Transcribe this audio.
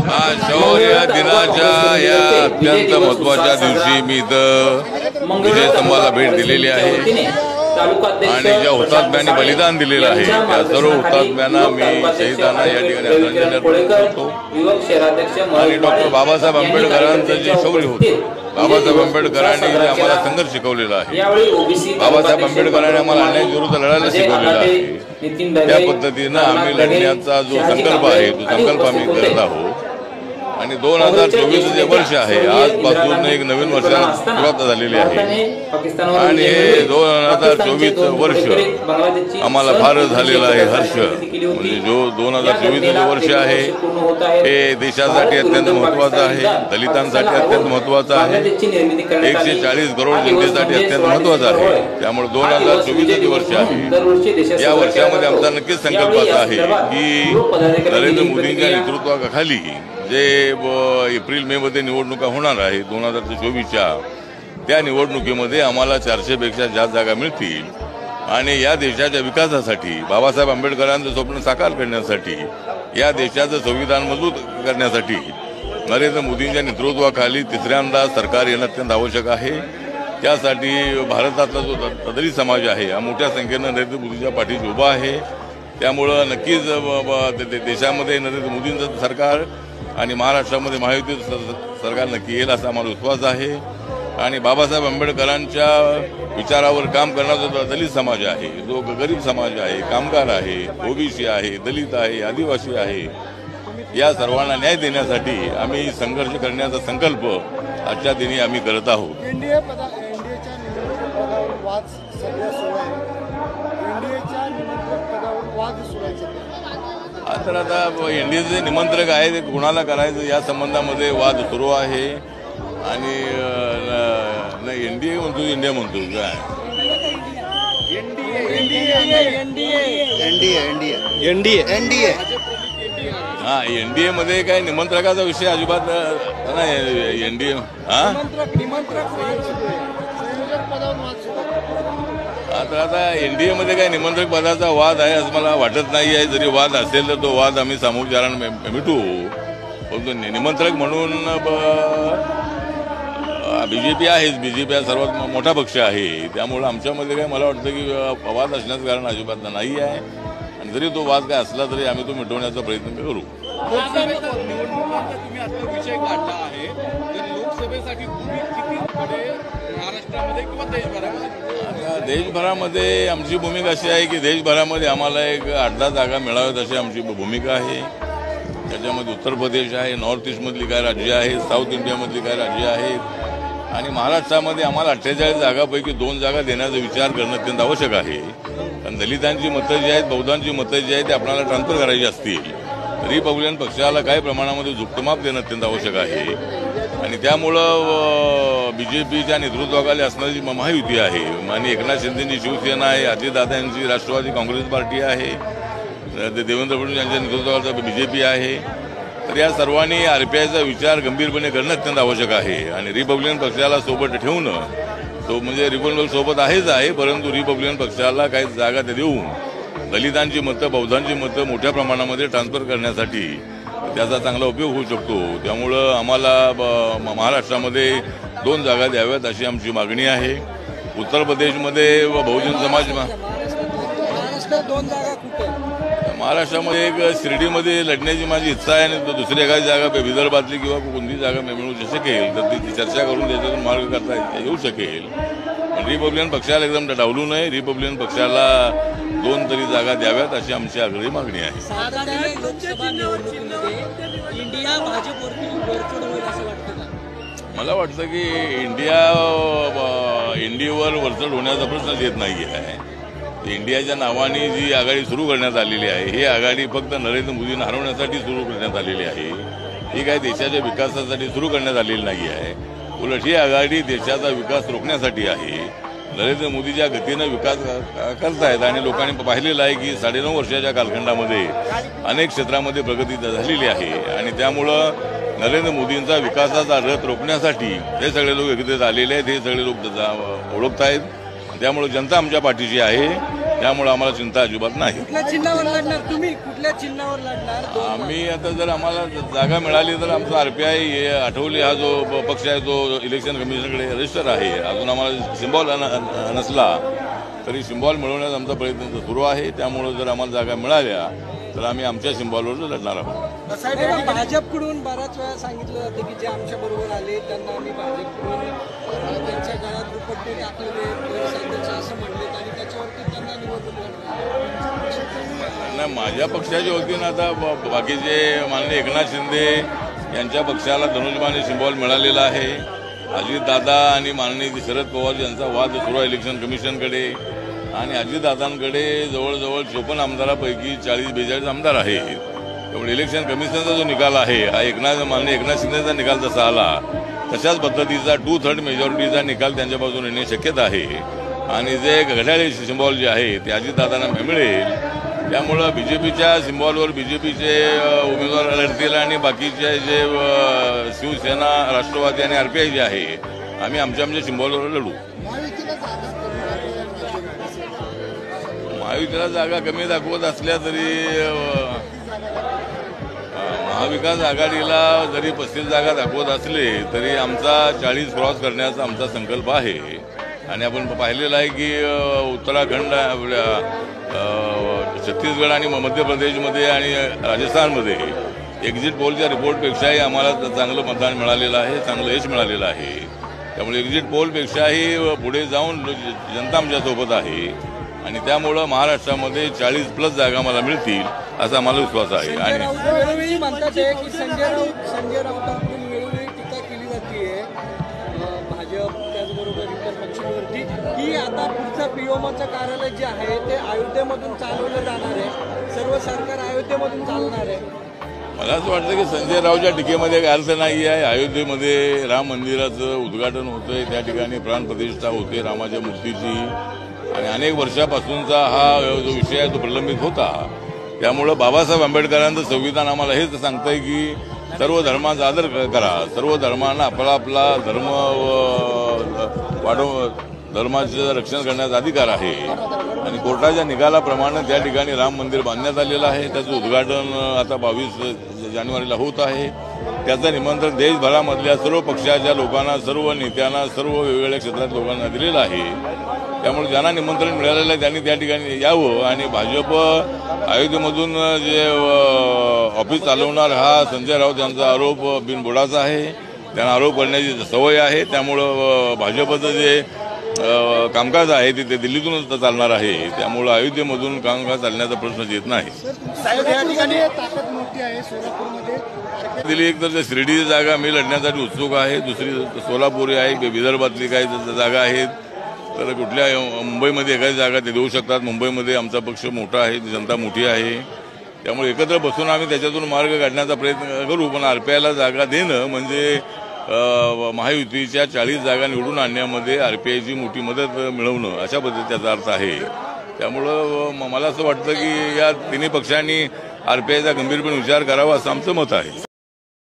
शौर्य दिनाच्या या अत्यंत महत्त्वाच्या दिवशी मी इथं विजय स्तंभाला भेट दिलेली आहे आणि ज्या हुतात्म्यांनी बलिदान दिलेलं आहे त्या सर्व हुतात्म्यांना मी शहीदांना या ठिकाणी आदरांजली अर्पण करतो। आणि डॉक्टर बाबासाहेब आंबेडकरांचं जे शौर्य होतं, बाबासाहेब आंबेडकरांनी जे आम्हाला संघर्ष शिकवलेला आहे, बाबासाहेब आंबेडकरांनी आम्हाला अन्यायाविरुद्ध लढायला शिकवलेला आहे, त्या पद्धतीनं आम्ही लढण्याचा जो संकल्प आहे तो संकल्प आम्ही करत आहोत। आणि 2024 जे वर्ष आहे आजपासून एक नवीन वर्षाला सुरुवात झालेली आहे आणि हे 2024 वर्ष आम्हाला फार झालेलं आहे हर्ष। म्हणजे जो 2024 जे वर्ष आहे हे देशासाठी अत्यंत महत्त्वाचं आहे, दलितांसाठी अत्यंत महत्त्वाचं आहे, 140 करोड जनतेसाठी अत्यंत महत्त्वाचं आहे। त्यामुळे 2024 जे वर्ष आहे या वर्षामध्ये आमचा नक्कीच संकल्प असा आहे की नरेंद्र मोदींच्या नेतृत्वाखाली जे एप्रिल मे मध्ये निवडणुका होणार आहे 2024च्या, त्या निवडणुकीमध्ये आम्हाला 400 पेक्षा जास्त जागा मिळतील आणि या देशाच्या विकासासाठी, बाबासाहेब आंबेडकरांचं स्वप्न साकार करण्यासाठी, या देशाचं संविधान मजबूत करण्यासाठी नरेंद्र मोदींच्या नेतृत्वाखाली तिसऱ्यांदा सरकार येणं अत्यंत आवश्यक आहे। त्यासाठी भारतातला जो दलित समाज आहे हा मोठ्या संख्येनं नरेंद्र मोदींच्या पाठीशी उभा आहे। त्यामुळं नक्कीच देशामध्ये नरेंद्र मोदींचं सरकार आणि महाराष्ट्रामध्ये महायुती सरकार नक्की येईल असा आम्हाला विश्वास आहे। आणि बाबासाहेब आंबेडकरांच्या विचारावर काम करणारा जो दलित समाज आहे, जो गरीब समाज आहे, कामगार आहे, ओबीसी आहे, दलित आहे, आदिवासी आहे, या सर्वांना न्याय देण्यासाठी आम्ही संघर्ष करण्याचा संकल्प आजच्या दिनी आम्ही करत आहोत। तर आता एनडीएचे निमंत्रक आहे ते कुणाला करायचं या संबंधामध्ये वाद सुरू आहे आणि नाही एनडीए म्हणतो इंडिया म्हणतो काय एनडीए हा एनडीए मध्ये काय निमंत्रकाचा विषय अजिबात नाही। एनडीए आता एनडीए मध्ये काय निमंत्रक पदाचा वाद आहे असं मला वाटत नाही आहे। जरी वाद असेल तर तो वाद आम्ही सामूहिक जाण्याने मिटवू, परंतु निमंत्रक म्हणून बीजेपी आहेच, बीजेपी हा सर्वात मोठा पक्ष आहे। त्यामुळे आमच्यामध्ये काय मला वाटतं की वाद असण्याचं कारण अजिबात नाही आहे आणि जरी तो वाद काय असला तरी आम्ही तो मिटवण्याचा प्रयत्न करू। विषय काढला आहे लोकसभेसाठी महाराष्ट्रामध्ये किंवा देशभरामध्ये? देशभरामध्ये आमची भूमिका अशी आहे की देशभरामध्ये आम्हाला एक 8-10 जागा मिळाव्यात अशी आमची भूमिका आहे। त्याच्यामध्ये उत्तर प्रदेश आहे, नॉर्थ ईस्टमधली काय राज्य आहे, साऊथ इंडियामधली काय राज्य आहेत आणि महाराष्ट्रामध्ये आम्हाला 48 जागापैकी 2 जागा देण्याचा विचार करणं अत्यंत आवश्यक आहे। कारण दलितांची मतं जी आहेत, बौद्धांची मतं जी आहेत ते आपल्याला ट्रान्सफर करायची असतील, रिपब्लिकन पक्षाला काही प्रमाणामध्ये झुकतमाप देणं अत्यंत आवश्यक आहे आणि त्यामुळं बीजेपीच्या नेतृत्वाखाली असणारी महायुती आहे आणि एकनाथ शिंदेची शिवसेना आहे, अजितदादांची राष्ट्रवादी काँग्रेस पार्टी आहे, देवेंद्र फडणवीस यांच्या नेतृत्वाखाली बीजेपी आहे। तर या सर्वांनी आरपीआयचा विचार गंभीरपणे करणं अत्यंत आवश्यक आहे आणि रिपब्लिकन पक्षाला सोबत ठेवणं तो म्हणजे रिपब्लिकन सोबत आहेच आहे, परंतु रिपब्लिकन पक्षाला काही जागा ते देऊन दलितांची मतं, बौद्धांची मतं मोठ्या प्रमाणामध्ये ट्रान्सफर करण्यासाठी त्याचा चांगला उपयोग होऊ शकतो। त्यामुळं आम्हाला महाराष्ट्रामध्ये 2 जागा द्याव्यात अशी आमची मागणी आहे। उत्तर प्रदेशमध्ये बहुजन समाज महाराष्ट्रामध्ये एक शिर्डीमध्ये लढण्याची माझी इच्छा आहे आणि दुसरी एखादी जागा विदर्भातली किंवा कोणती जागा मिळू शकेल तर ती चर्चा करून त्याच्यातून मार्ग करता येऊ शकेल। पण रिपब्लिकन पक्षाला एकदम डावलू नये, रिपब्लिकन पक्षाला 2 तरी जागा द्याव्यात अशी आमची आग्रही मागणी आहे। मला वाटतं की इंडियावर वरचढ होण्याचा प्रश्नच येत नाही आहे। इंडियाच्या नावाने जी आघाडी सुरू करण्यात आलेली आहे ही आघाडी फक्त नरेंद्र मोदींना हरवण्यासाठी सुरू करण्यात आलेली आहे, ही काही देशाच्या विकासासाठी सुरू करण्यात आलेली नाही आहे। उलट ही आघाडी देशाचा विकास रोखण्यासाठी आहे। नरेंद्र मोदी ज्या गतीनं विकास करतायत आणि लोकांनी पाहिलेलं आहे की 9.5 वर्षाच्या कालखंडामध्ये अनेक क्षेत्रामध्ये प्रगती झालेली आहे आणि त्यामुळं नरेंद्र मोदींचा विकासाचा रथ रोखण्यासाठी हे सगळे लोक एकत्रित आलेले आहेत, हे सगळे लोक ओळखत आहेत। त्यामुळे जनता आमच्या पाठीशी आहे त्यामुळे आम्हाला चिंता अजिबात नाही. कुठल्या चिन्हावर लढणार तुम्ही? कुठल्या चिन्हावर लढणार? आम्ही आता जर आम्हाला जागा मिळाली तर आमचा आरपीआय आठवले हा जो पक्ष आहे तो इलेक्शन कमिशनकडे रजिस्टर आहे. अजून आम्हाला सिम्बॉल नसला तरी सिम्बॉल मिळवण्याचा आमचा प्रयत्न सुरू आहे. त्यामुळे जर आम्हाला जागा मिळाल्या तर आम्ही आमच्या सिम्बॉलवर लढणार आहोत. भाजपकडून बऱ्याच वेळा सांगितलं जातं की जे आमच्या बरोबर आले त्यांना आम्ही भाजपकडून त्यांच्या गळ्यात दुपट्टे टाकलेले असं म्हणले आणि त्याच्यावरती त्यांना निवडणूक लढवली. नाही, माझ्या पक्षाच्या वतीनं आता बाकीचे माननीय एकनाथ शिंदे यांच्या पक्षाला धनुष्यबाणी सिम्बॉल मिळालेला आहे. अजितदादा आणि माननीय शरद पवार यांचा वाद सुरू आहे इलेक्शन कमिशनकडे आणि अजितदादांकडे जवळजवळ 54 आमदारापैकी 40-42 आमदार आहेत. त्यामुळे इलेक्शन कमिशनचा जो निकाल आहे हा माननीय एकनाथ शिंदेचा निकाल जसा आला तशाच पद्धतीचा 2/3 मेजॉरिटीचा निकाल त्यांच्या बाजूने येण्याची शक्यता आहे आणि जे घड्याळी सिम्बॉल जे आहे ते अजितदादांना मिळेल. त्यामुळं बीजेपीच्या सिम्बॉलवर बीजेपीचे उमेदवार लढतील आणि बाकीचे जे शिवसेना, राष्ट्रवादी आणि आरपीआय जे आहे आम्ही आमच्या सिम्बॉलवर लढू. महायुतीला जागा कमी दाखवत असल्या तरी महाविकास आघाडीला जरी 35 जागा दाखवत असले तरी आमचा 40 क्रॉस करण्याचा आमचा संकल्प आहे. आणि आपण पाहिलेलं आहे की उत्तराखंड, छत्तीसगड आणि मध्य प्रदेशमध्ये आणि राजस्थानमध्ये एक्झिट पोलच्या रिपोर्टपेक्षाही आम्हाला चांगलं मतदान मिळालेलं आहे, चांगलं यश मिळालेलं आहे. त्यामुळे एक्झिट पोलपेक्षाही पुढे जाऊन जनता आमच्यासोबत आहे आणि त्यामुळं महाराष्ट्रामध्ये 40+ जागा मला मिळतील असा मला विश्वास आहे. आणि वेळोवेळी म्हणतात की संजय राऊतांकडून वेळोवेळी टीका केली जाते भाजप त्याचबरोबर इतर पक्षांवरती की आता पुढचं पीओमचं कार्यालय जे आहे ते अयोध्येमधून चालवलं जाणार आहे, सर्व सरकार अयोध्येमधून चालणार आहे. मला असं वाटतं की संजय रावच्या टीकेमध्ये काही अर्थ नाही आहे. अयोध्येमध्ये राम मंदिराचं उद्घाटन होतंय, त्या ठिकाणी प्राणप्रतिष्ठा होते रामाच्या मूर्तीची आणि अनेक वर्षापासूनचा हा जो विषय आहे तो प्रलंबित होता. त्यामुळं बाबासाहेब आंबेडकरांचं संविधान आम्हाला हेच सांगतंय की सर्व धर्माचा आदर करा, सर्व धर्मांना आपला आपला धर्म धर्माचं रक्षण करण्याचा अधिकार आहे आणि कोर्टाच्या निकालाप्रमाणे त्या ठिकाणी राम मंदिर बांधण्यात आलेलं आहे. त्याचं उद्घाटन आता 22 जानेवारीला होत आहे. त्याचं निमंत्रण देशभरामधल्या सर्व पक्षाच्या लोकांना, सर्व नेत्यांना, सर्व वेगवेगळ्या क्षेत्रात लोकांना दिलेलं आहे. त्यामुळे ज्यांना निमंत्रण मिळालेलं आहे त्यांनी त्या ठिकाणी यावं आणि भाजप अयोध्येमधून जे ऑफिस चालवणार हा संजय राऊत यांचा आरोप बिनबुडाचा आहे. त्यांना आरोप करण्याची सवय आहे. त्यामुळं भाजपचं जे कामकाज आहे ते दिल्लीतूनच चालणार आहे. त्यामुळं अयोध्येमधून कामकाज चालण्याचा प्रश्नच येत नाही. दिल्ली एक तर शिर्डीची जागा मी लढण्यासाठी उत्सुक आहे, दुसरी सोलापूर आहे, विदर्भातली काही जागा आहेत, तर कुठल्या मुंबईमध्ये एखादी जागा ते देऊ शकतात. मुंबईमध्ये आमचा पक्ष मोठा आहे, जनता मोठी आहे. त्यामुळे एकत्र बसून आम्ही त्याच्यातून मार्ग काढण्याचा प्रयत्न करू. पण आरपीआयला जागा देणं म्हणजे महायुतीच्या 40 जागा निवडून आणण्यामध्ये आरपीआयची मोठी मदत मिळवणं अशा पद्धतीचा त्याचा अर्थ आहे. त्यामुळं मला असं वाटतं की या तिन्ही पक्षांनी आरपीआयचा गंभीरपणे विचार करावा असं आमचं मत आहे.